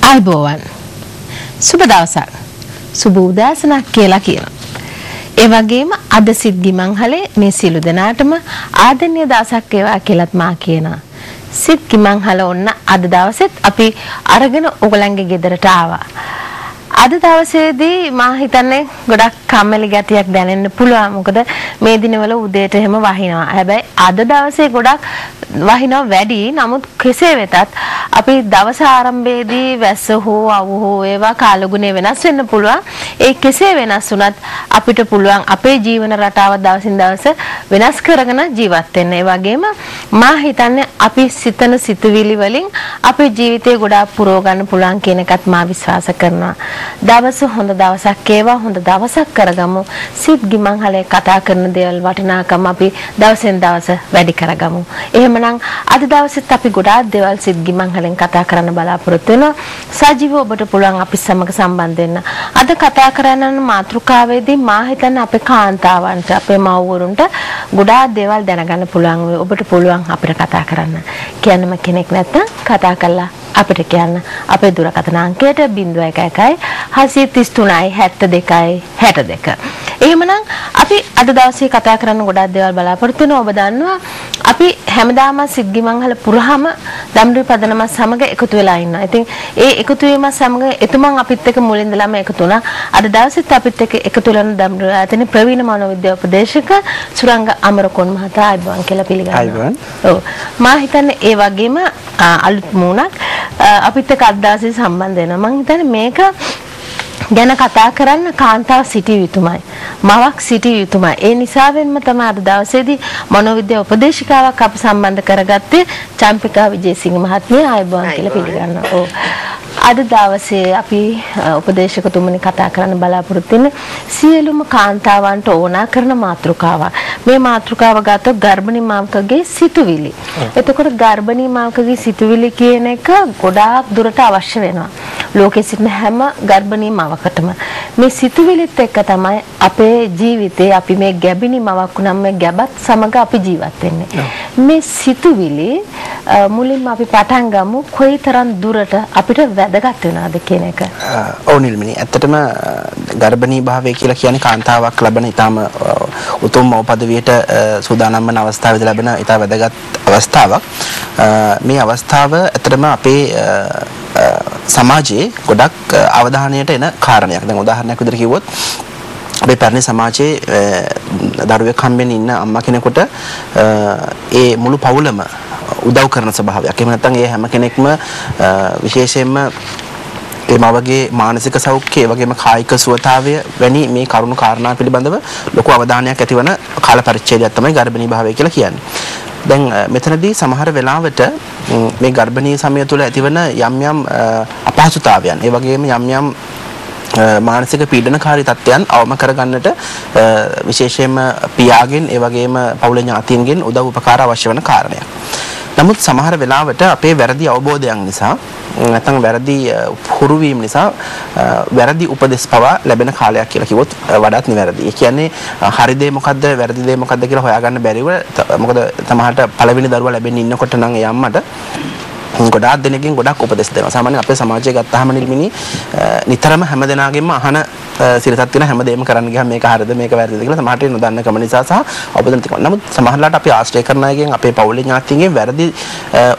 ආයුබෝවන් සුබ දවසක් සුබ උදෑසනක් කියලා කියනවා. ඒ වගේම අද සිත් ගිමන්හලේ මේ සියලු දෙනාටම ආදරණීය දවසක් වේවා කියලාත් මා කියනවා. සිත් ගිමන්හල ඔන්න අද දවසෙත් අපි අරගෙන ඔයගලන්ගේ ගෙදරට ආවා. අද දවසේදී මා හිතන්නේ ගොඩක් කම්මැලි ගතියක් දැනෙන්න පුළුවන්. මොකද මේ දිනවල උදේට එහෙම වහිනවා. හැබැයි අද දවසේ ගොඩක් වහිනවා වැඩි. නමුත් කෙසේ වෙතත් අපි දවස ආරම්භයේදී වැස්ස හෝ අවු හෝ ඒවා කාලගුණය වෙනස් වෙන්න පුළුවන්. ඒ කෙසේ වෙනස් වුණත් අපිට පුළුවන් අපේ ජීවන රටාව දවසින් දවස වෙනස් කරගෙන ජීවත් වෙන්න. ඒ වගේම මා හිතන්නේ අපි සිතන සිතුවිලි වලින් අපේ ජීවිතේ ගොඩාක් පුරව ගන්න පුළුවන් කියන එකත් මා විශ්වාස කරනවා. දවස හොඳ දවසක් ඒවා හොඳ දවසක් කරගමු. සිත් ගිමන්හලේ කතා කරන දේවල් වටිනාකම අපි දවසෙන් දවස වැඩි කරගමු. එහෙමනම් අද දවසෙත් අපි ගොඩාක් දේවල් සිත් ගිමන්හලෙන් කතා කරන්න බලාපොරොත්තු වෙනවා. සජීවව ඔබට පුළුවන් අපි සමග සම්බන්ධ වෙන්න. අද කතා කරන මාතෘකාවේදී මා හිතන්නේ අපේ කාන්තාවන්ට අපේ මව්වරුන්ට ගොඩාක් දේවල් දැනගන්න පුළුවන්. ඔබට පුළුවන් අපිට කතා කරන්න. කියන්නම කෙනෙක් නැත්නම් කතා කළා අපිට කියන්න අපේ දුරකථන අංකයට 01 733 72 62. එහෙමනම් අපි අද දවසේ කතා කරන්න ගොඩාක් දේවල් බලාපොරොත්තු වෙනවා. ඔබ දන්නවා අපි හැමදාම සිත් ගිමන්හල පුරාම දම්රිය පදනම සමග එකතු වෙලා ඉන්නවා. ඉතින් ඒ එකතු වීම සමග එතුමන් අපිත් එක්ක මුලින් ඉඳලාම එකතු වුණා. අද දවසෙත් අපිත් එක්ක එකතු වෙන දම්රිය ආයතනයේ ප්‍රවීණ මනෝවිද්‍යා උපදේශක සුරංග අමරකෝන් මහතා ආයුබෝවන් කියලා පිළිගන්නවා. ආයුබෝවන්. ඔව්. මා හිතන්නේ ඒ වගේම අලුත් මූණක් අපිත් එක්ක අද දවසේ සම්බන්ධ වෙනවා. මම හිතන්නේ මේක ගැන කතා කරන්න කාන්තාව සිටිය යුතුමයි. මවක් සිටිය යුතුමයි. ඒ නිසාවෙන්ම තමයි අද දවසේදී මනෝවිද්‍යා උපදේශිකාවක් අප සම්බන්ධ කරගත්තේ චම්පිකා විජේසිංහ මහත්මිය. ආයුබෝවන් කියලා පිළිගන්නවා. ඔව්. අද දවසේ අපි උපදේශකතුමනි කතා කරන්න බලාපොරොත්තු වෙන්නේ සියලුම කාන්තාවන්ට ඕනා කරන මාතෘකාවක්. මේ මාතෘකාව ගත්තොත් ගර්භණී මාවකගේ සිතුවිලි. එතකොට ගර්භණී මාවකගේ සිතුවිලි කියන එක ගොඩාක් දුරට අවශ්‍ය වෙනවා. ලෝකෙ සිටින හැම ගර්භණී මාවකටම මේ සිතුවිලිත් එක්ක තමයි අපේ ජීවිතේ අපි මේ ගැබිණි මාවක් වුණාම මේ ගැබත් සමග අපි ජීවත් වෙන්නේ. මේ සිතුවිලි මුලින්ම අපි පටන් ගමු කොයිතරම් දුරට අපිට වැදගත් වෙනවද කියන එක. ඔව් නිල්මිනි. ඇත්තටම ගර්භණී භාවය කියලා කියන්නේ කාන්තාවක් ලබන ඊටම උතුම් මව පදවියට සූදානම් වන අවස්ථාවේදී ලැබෙන ඊට වැදගත් අවස්ථාවක්. මේ අවස්ථාව ඇත්තටම අපේ සමාජයේ ගොඩක් අවධානයට එන කාරණයක්. දැන් උදාහරණයක් විදිහට කිව්වොත් අපේ පැරණි සමාජයේ දරුවෙක් හම්බෙන්න ඉන්න අම්මා කෙනෙකුට ඒ මුළු පවුලම උදව් කරන ස්වභාවයක්. එහෙම නැත්නම් ඒ හැම කෙනෙක්ම විශේෂයෙන්ම ඒ මවගේ මානසික සෞඛ්‍යය ඒ වගේම කායික සුවතාවය වැනි මේ කරුණු කාරණා පිළිබඳව ලොකු අවධානයක් ඇතිවන කාල පරිච්ඡේදයක් තමයි ගර්භණී භාවය කියලා කියන්නේ. දැන් මෙතනදී සමහර වෙලාවට මේ ගර්භණී සමය තුළ ඇතිවන යම් යම් අපහසුතාවයන් ඒ වගේම යම් යම් මානසික පීඩනකාරී තත්ත්වයන් අවම කරගන්නට විශේෂයෙන්ම පියාගෙන් ඒ වගේම පවුල ඥාතීන්ගෙන් උදව් උපකාර අවශ්‍ය වන කාරණයක්. නමුත් සමහර වෙලාවට අපේ වැරදි අවබෝධයන් නිසා නැත්නම් වැරදි හුරුවීම නිසා වැරදි උපදෙස් පවා ලැබෙන කාලයක් කියලා කිව්වොත් වඩාත් නිවැරදි. ඒ කියන්නේ හරි දේ මොකද්ද වැරදි දේ මොකද්ද කියලා හොයාගන්න බැරිව මොකද සමහරට පළවෙනි දරුවා ලැබෙන්න ඉන්නකොට නම් ඒ අම්මට ගොඩාක් දෙනෙක්ගෙන් ගොඩක් උපදෙස් දෙනවා. සාමාන්‍යයෙන් අපේ සමාජයේ ගත්තාම නිල්මිනි නිතරම හැමදෙනාගෙන්ම අහන සිරසක් තියෙන හැමදේම කරන්න ගියාම මේක හරියද මේක වැරදිද කියලා සමහරට නොදන්න කම නිසා සහ අවබෝධ නැතිකම. නමුත් සමහරලාට අපි ආශ්‍රය කරන අයගෙන් අපේ පවුලේ ඥාතීන්ගෙන් වැරදි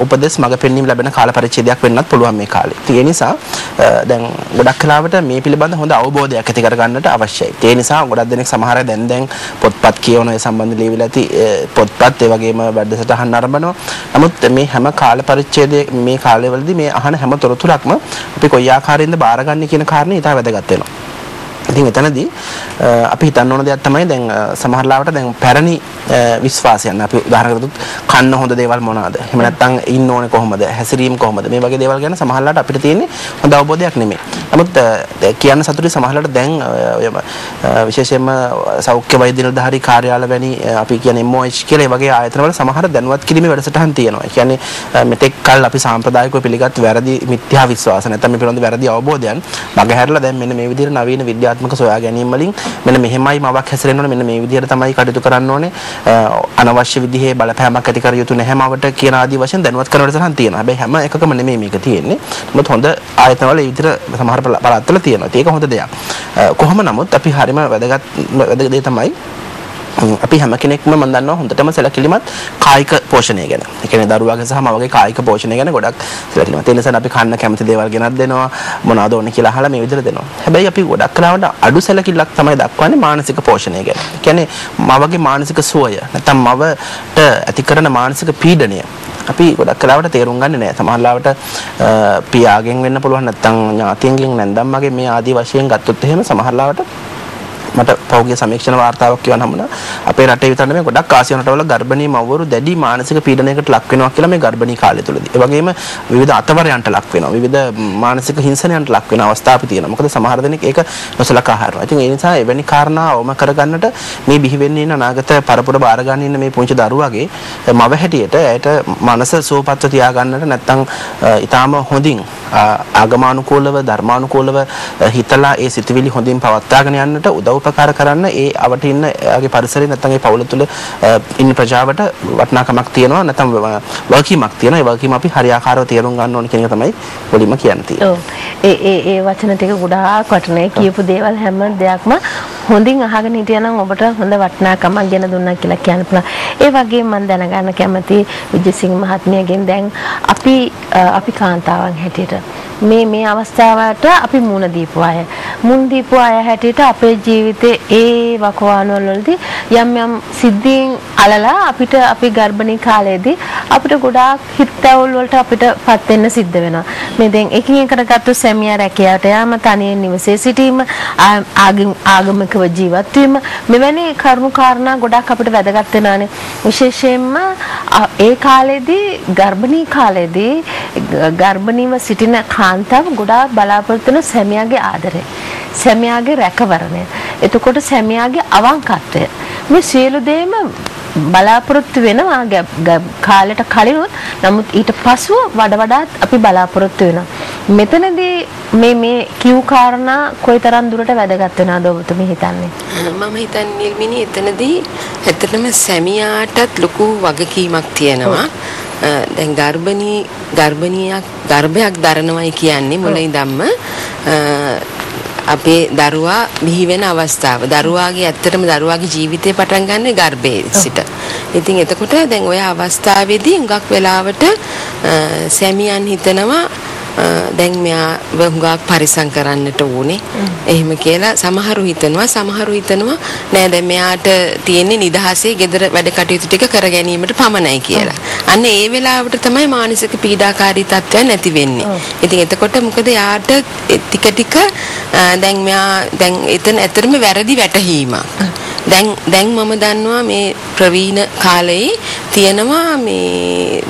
උපදෙස් මඟ පෙන්වීම ලැබෙන කාල පරිච්ඡේදයක් වෙන්නත් පුළුවන් මේ කාලේ. ඒ නිසා දැන් ගොඩක් කලාවට මේ පිළිබඳ හොඳ අවබෝධයක් ඇති කරගන්නට අවශ්‍යයි. ඒ නිසා ගොඩක් දෙනෙක් සමහර අය දැන් පොත්පත් කියවන ඒ සම්බන්ධ ලියවිලා ඇති පොත්පත් ඒ වගේම වැඩසටහන් ආරම්භනවා. නමුත් මේ හැම කාල පරිච්ඡේදයේ මේ කාලවලදී මේ අහන හැම තොරතුරක්ම අපි කොයි ආකාරයෙන්ද බාරගන්නේ කියන කාරණේ ඊට වැදගත් වෙනවා. ඉතින් එතනදී අපි හිතන්න ඕන දෙයක් තමයි දැන් සමහරලාවට දැන් පැරණි විශ්වාසයන් අපි උදාහරණයක් ගත්තොත් කන්න හොඳ දේවල් මොනවාද? එහෙම නැත්නම් ඉන්න ඕනේ කොහොමද? හැසිරීම කොහොමද? මේ වගේ දේවල් ගැන සමහරලාට අපිට තියෙන්නේ හොඳ අවබෝධයක් නෙමෙයි. නමුත් කියන්න සතුටුයි සමහරලාට දැන් විශේෂයෙන්ම සෞඛ්‍ය වෛද්‍ය නිලධාරී කාර්යාල වැනි අපි කියන්නේ MOH කියලා ඒ වගේ ආයතනවල සමහර දැනුවත් කිරීමේ වැඩසටහන් තියෙනවා. ඒ කියන්නේ මෙතෙක් කල් අපි සාම්ප්‍රදායිකව පිළිගත් වැරදි මිත්‍යා විශ්වාස නැත්නම් මේ පිළිබඳ වැරදි අවබෝධයන් මගහැරලා දැන් මෙන්න මේ විදිහට නවීන විද්‍යා ක්‍රියාත්මක සොයා ගැනීම වලින් මෙන්න මෙහෙමයි මවක් හැසිරෙන්න ඕනේ මෙන්න මේ විදිහට තමයි කටයුතු කරන්න ඕනේ අනවශ්‍ය විදිහේ බලපෑමක් ඇති කර යුතු නැහැ මවට කියන ආදී වශයෙන් දැනුවත් කරන වැඩසටහන් තියෙනවා. හැබැයි හැම එකකම නෙමෙයි මේක තියෙන්නේ. නමුත් හොඳ ආයතනවල ඒ විදිහට සමහර පළාත්වල තියෙනවා. ඒක හොඳ දෙයක්. කොහොම නමුත් අපි හරියම වැදගත් දේ තමයි අපි හැම කෙනෙක්ම මම දන්නවා හොඳටම සැලකිලිමත් කායික පෝෂණය ගැන. ඒ කියන්නේ දරුවාගේ සහ මවගේ කායික පෝෂණය ගැන ගොඩක් සැලකිලිමත්. ඒ නිසා අපි කන්න කැමති දේවල් ගෙනත් දෙනවා මොනවද ඕනේ කියලා අහලා මේ විදිහට දෙනවා. හැබැයි අපි ගොඩක් කලාවට අඩු සැලකිල්ලක් තමයි දක්වන්නේ මානසික පෝෂණය ගැන. ඒ කියන්නේ මවගේ මානසික සුවය නැත්නම් මවට ඇති කරන මානසික පීඩනය අපි ගොඩක් කලාවට තේරුම් ගන්නේ නැහැ. සමහර ලාවට පියාගෙන් වෙන්න පුළුවන් නැත්නම් ඥාතියන්ගෙන් නැන්දම්මගේ මේ ආදී වශයෙන් ගත්තොත් එහෙම සමහර ලාවට මට පෞද්ගලික සමීක්ෂණ වාර්තාවක් කියවන්න හම්බුණා. අපේ රටේ විතර නෙමෙයි ගොඩක් ආසියානු රටවල ගර්භණී මව්වරු දැඩි මානසික පීඩනයකට ලක් වෙනවා කියලා මේ ගර්භණී කාලය තුලදී. ඒ වගේම විවිධ අතවරයන්ට ලක් වෙනවා. විවිධ මානසික හිංසනයන්ට ලක් වෙන අවස්ථා අපි තියෙනවා. මොකද සමහර දෙනෙක් ඒක නොසලකා හරිනවා. ඉතින් ඒ නිසා එවැනි කාරණා අවම කරගන්නට මේ බිහි වෙන්නේ ඉන්න අනාගත පරපුර බාර ගන්න ඉන්න මේ පුංචි දරුවාගේ මව හැටියට ඇයට මනස සුවපත්ව තියාගන්නට නැත්නම් ඊටාම හොඳින් ආගමානුකූලව ධර්මානුකූලව හිතලා ඒ සිතුවිලි හොඳින් පවත්වාගෙන යන්නට උදව් උපකාර කරන්න ඒ අවට ඉන්න යාගේ පරිසරේ නැත්නම් ඒ පවුල තුල ඉන්න ප්‍රජාවට වටිනාකමක් තියෙනවා නැත්නම් වගකීමක් තියෙනවා. ඒ වගකීම අපි හරියාකාරව තේරුම් ගන්න ඕනේ කියන එක තමයි පොලිම කියන්න තියෙන්නේ. ඔව්. ඒ වචන ටික ගොඩාක් වටිනේ. කියපු දේවල් හැම දෙයක්ම හොඳින් අහගෙන හිටියනම් ඔබට හොඳ වටිනාකමක් ගෙන දුන්නා කියලා කියන්න පුළුවන්. ඒ වගේම මම දැනගන්න කැමති විජේසිංහ මහත්මියගෙන් දැන් අපි කාන්තාවන් හැටියට මේ අවස්ථාවට අපි මුණ දීපු අය හැටියට අපේ ජීවිතේ ඒ වකවානුවල වලදී යම් සිද්ධීන් අලලා අපි ගර්භණී කාලයේදී අපිට ගොඩාක් හිතවල් වලට අපිටපත් වෙන්න සිද්ධ වෙනවා. මේ දැන් එකින් එකට ගත්ත සැමියා රැකියාවට යාම තනියෙන් නිවසේ සිටීම ආගමිකව ජීවත් වීම මෙවැනි කරුණු කාරණා ගොඩක් අපිට වැදගත් වෙනානේ. විශේෂයෙන්ම ඒ කාලේදී ගර්භණී කාලේදී ගර්භණීව සිටින කාන්තාව ගොඩාක් බලාපොරොත්තු වෙන සැමියාගේ ආදරය, සැමියාගේ රැකවරණය, එතකොට සැමියාගේ අවංකත්වය, මේ සියලු දේම බලාපොරොත්තු වෙනවා කාලයට කලිනුත්. නමුත් ඊට පසුව වඩාත් අපි බලාපොරොත්තු වෙනවා. මෙතනදී මේ කිව් කාරණා කොයිතරම් දුරට වැදගත් වෙනවද ඔබතුමී හිතන්නේ? මම හිතන්නේ නිර්මිනී එතනදී ඇත්තටම සැමියාටත් ලොකු වගකීමක් තියෙනවා. දැන් ගර්භයක් දරනවයි කියන්නේ මුල ඉඳන්ම අපේ දරුවා බිහි වෙන අවස්ථාව. දරුවාගේ ජීවිතය පටන් ගන්න ගර්භයේ සිට. ඉතින් එතකොට දැන් ඔය අවස්ථාවේදී හුඟක් වෙලාවට සැමියන් හිතනවා දැන් මෙයා හුඟක් පරිසම් කරන්නට ඕනේ. එහෙම කියලා සමහරු හිතනවා නෑ දැන් මෙයාට තියෙන්නේ නිදහසේ ගෙදර වැඩ කටයුතු ටික කර ගැනීමට පමණයි කියලා. අන්න ඒ වෙලාවට තමයි මානසික පීඩාකාරී තත්ත්වයන් ඇති වෙන්නේ. ඉතින් එතකොට මොකද යාට ටික දැන් එතන ඇත්තටම වැරදි වැටහීමක්. දැන් මම දන්නවා මේ ප්‍රවීණ කාලයේ තියෙනවා මේ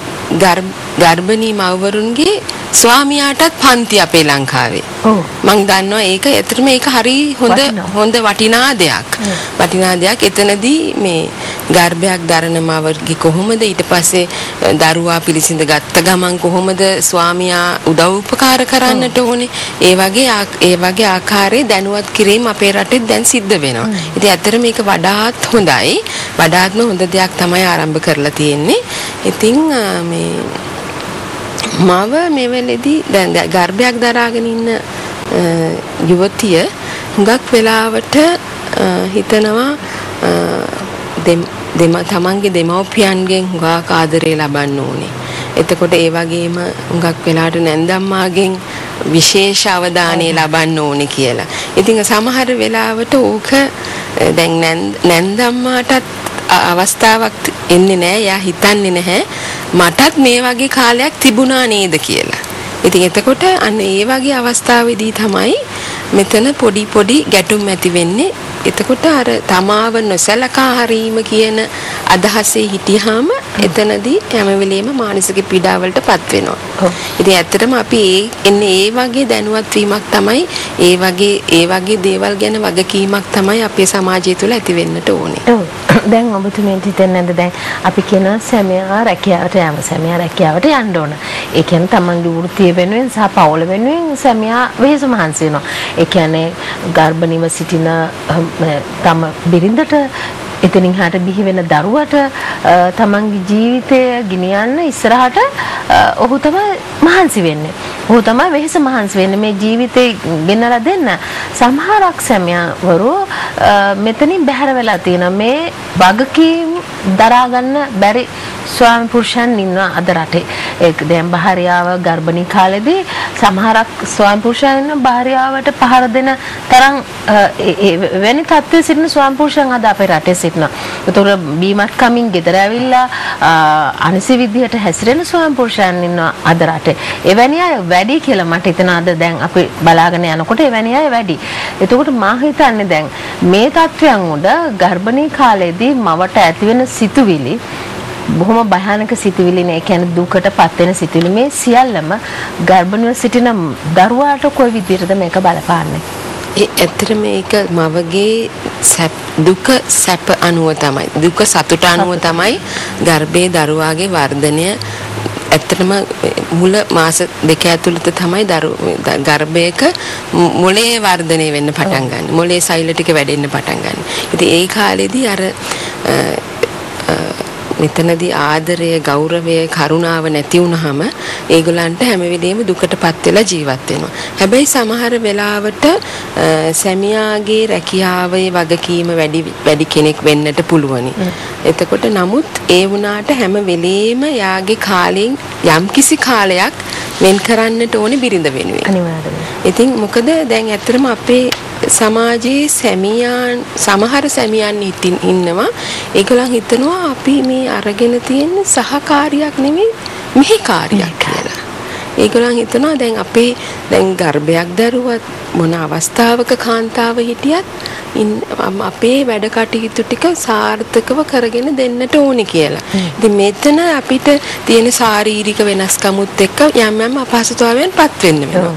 ගර්භණී මව්වරුන්ගේ ස්වාමියාටත් පන්ති අපේ ලංකාවේ. මම දන්නවා ඒක ඇත්තටම ඒක හරි හොඳ වටිනා දෙයක්. එතනදී මේ ගර්භයක් දරන මවගේ කොහොමද ඊට පස්සේ දරුවා පිළිසිඳ ගත්ත ගමන් කොහොමද ස්වාමියා උදව් උපකාර කරන්නට ඕනේ. ඒ වගේ ආකාරයේ දැනුවත් කිරීම අපේ රටේ දැන් සිද්ධ වෙනවා. ඉතින් ඇත්තට මේක වඩාත් හොඳයි. වඩාත්ම හොඳ දෙයක් තමයි ආරම්භ කරලා තියෙන්නේ. ඉතින් මේ මව මේ වෙලෙදී දැන් ගර්භයක් දරාගෙන ඉන්න යුවතිය හුඟක් වෙලාවට හිතනවා තමන්ගේ දෙමව්පියන්ගෙන් හුඟක් ආදරය ලබන්න ඕනේ. එතකොට ඒ වගේම හුඟක් වෙලාවට නැන්දම්මාගෙන් විශේෂ අවධානය ලබන්න ඕනේ කියලා. ඉතින් සමහර වෙලාවට ඕක දැන් නැන්දම්මාටත් අවස්ථාවක් එන්නේ නැහැ. එයා හිතන්නේ නැහැ මටත් මේ වගේ කාලයක් තිබුණා නේද කියලා. ඉතින් එතකොට අන්න ඒ වගේ අවස්ථාවේදී තමයි මෙතන පොඩි ගැටුම් ඇති වෙන්නේ. එතකොට අර තමාව නොසලකා හරීම කියන අදහසේ හිටියාම එතනදී හැම වෙලෙම මානසික පීඩාවලටපත් වෙනවා. ඉතින් ඇත්තටම අපි ඒ වගේ දැනුවත් වීමක් තමයි ඒ වගේ දේවල් ගැන වගකීමක් තමයි අපේ සමාජය තුළ ඇති වෙන්නට ඕනේ. දැන් ඔබතුමීට හිතෙන්නේ නැද්ද දැන් අපි කියන සැමියා රැකියාවට යෑම සැමියා රැකියාවට යන්න ඕන. ඒ කියන්නේ තමන්ගේ වෘත්තිය වෙනුවෙන් සහ පවුල වෙනුවෙන් සැමියා වෙහෙස මහන්සි වෙනවා. ඒ කියන්නේ ගර්භණීව සිටින තම බිරිඳට එතනින් හට බිහි වෙන දරුවට තමන්ගේ ජීවිතය ගෙනියන්න ඉස්සරහට ඔහු තමයි මහන්සි වෙන්නේ. ඔහු තමයි වෙහෙස මහන්සි වෙන්නේ මේ ජීවිතේ ගෙනලා දෙන්න. සමහරක් සැමියාවරු මෙතනින් බැහැර වෙලා තියෙනවා. මේ වගකීම් දරා ගන්න බැරි ස්වාමි පුරුෂයන් ඉන්නවා අද රටේ. ඒක දැන් භාර්යාව ගර්භණී කාලෙදී සමහරක් ස්වාමි පුරුෂයන් ඉන්න භාර්යාවට පහර දෙන තරම් වෙනි තත්ත්වයේ සිටින ස්වාමි පුරුෂයන් අද අපේ රටේ සිටිනවා. ඒතකොට බීමත් කමින් ගෙදර ඇවිල්ලා අනිසි විදිහට හැසිරෙන ස්වාමි පුරුෂයන් ඉන්නවා අද රටේ. එවැනි අය වැඩි කියලා මට හිතෙනවා අද දැන් අපි බලාගෙන යනකොට එවැනි අය වැඩි. එතකොට මා හිතන්නේ දැන් මේ තත්ත්වයන් උඩ ගර්භණී කාලේදී මවට ඇතිවෙන සිතුවිලි බොහොම භයානක සිතුවිලිනේ. ඒ කියන්නේ දුකටපත් වෙන සිතුවිලි. මේ සියල්ලම ගර්භණීව සිටින දරුවාට කොයි විදිහටද මේක බලපාන්නේ? ඇත්තට මේක මවගේ දුක සැප අනුව තමයි, දුක සතුට අනුව තමයි ගර්භයේ දරුවාගේ වර්ධනය. ඇත්තටම මුල මාස 2 ඇතුළත තමයි ගර්භයක මොළේ වර්ධනය වෙන්න පටන් ගන්න. මොළේ සෛල ටික වැඩෙන්න පටන් ගන්න. ඉතින් ඒ කාලෙදී අර මෙතනදී ආදරය, ගෞරවය, කරුණාව නැති වුනහම ඒගොල්ලන්ට හැම වෙලෙම දුකටපත් වෙලා ජීවත් වෙනවා. හැබැයි සමහර වෙලාවට සැමියාගේ රැකියාවේ වගකීම වැඩි කෙනෙක් වෙන්නට පුළුවනි. එතකොට නමුත් ඒ වුණාට හැම වෙලෙම යාගේ කාලෙන් යම්කිසි කාලයක් වෙන් කරන්නට ඕනේ බිරිඳ වෙනුවෙන්. අනිවාර්යයෙන්. ඉතින් මොකද දැන් ඇත්තටම අපේ සමාජයේ සමහර සැමියන් ඉන්නවා ඒගොල්ලන් හිතනවා අපි මේ අරගෙන තියෙන සහකාරියක් නෙමෙයි මෙහෙකාරියක් කියලා. ඒගොල්ලන් හිතනවා දැන් අපේ දැන් ගර්භයක් දරුවත් මොන අවස්ථාවක කාන්තාව හිටියත් අපේ වැඩ කටයුතු ටික සාර්ථකව කරගෙන දෙන්නට ඕනි කියලා. ඉතින් මෙතන අපිට තියෙන ශාරීරික වෙනස්කමුත් එක්ක යම් යම් අපහසුතාවයන් පත් වෙන්න වෙනවා.